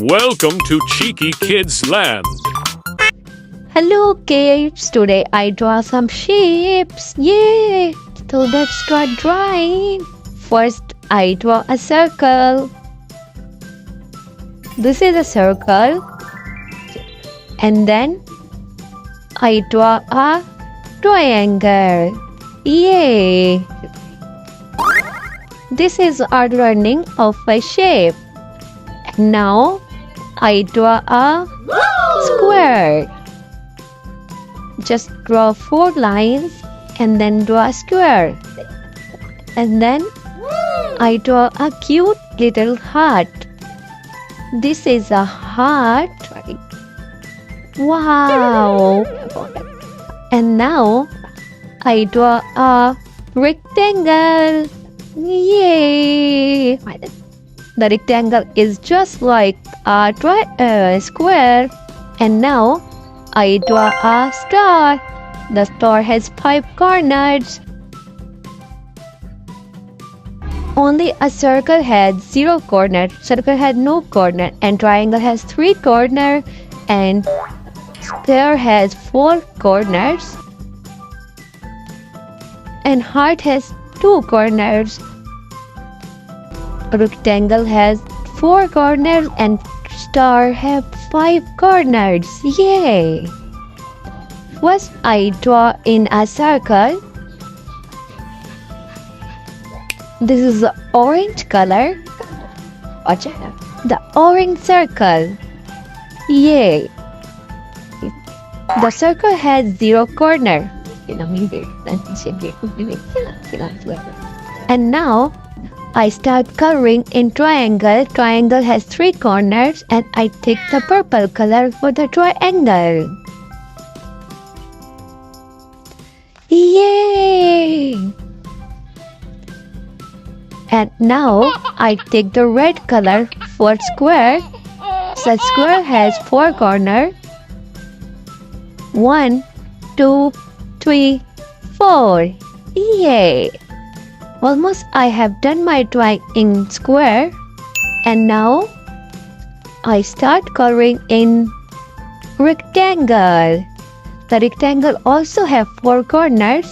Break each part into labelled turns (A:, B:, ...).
A: Welcome to Cheeky Kids Land.
B: Hello kids, today I draw some shapes. Yay! So let's start drawing. First I draw a circle. This is a circle. And then I draw a triangle. Yay! This is our learning of a shape. Now I draw a square. Just draw 4 lines and then draw a square. And then I draw a cute little heart. This is a heart. Wow! And now I draw a rectangle. Yay! The rectangle is just like a square. And now I draw a star. The star has 5 corners. Only a circle has 0 corner, circle has no corner, and triangle has 3 corners, and square has 4 corners, and heart has 2 corners. Rectangle has 4 corners and star have 5 corners. Yay! First I draw in a circle. This is the orange color. The orange circle. Yay! The circle has 0 corner. And now I start coloring in triangle. Triangle has 3 corners and I take the purple color for the triangle. Yay! And now I take the red color for square. So square has 4 corners. 1, 2, 3, 4. Yay! Almost I have done my drawing in square. And now I start coloring in rectangle. The rectangle also have 4 corners.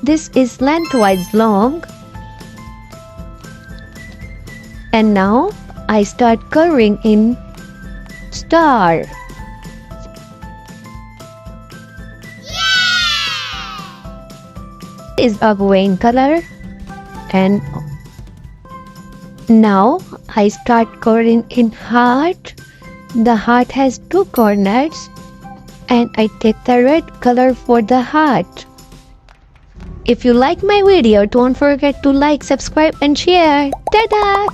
B: This is lengthwise long. And now I start coloring in star. Is a green color. And now I start coloring in heart. The heart has 2 corners and I take the red color for the heart. If you like my video, don't forget to like, subscribe and share. Ta-da!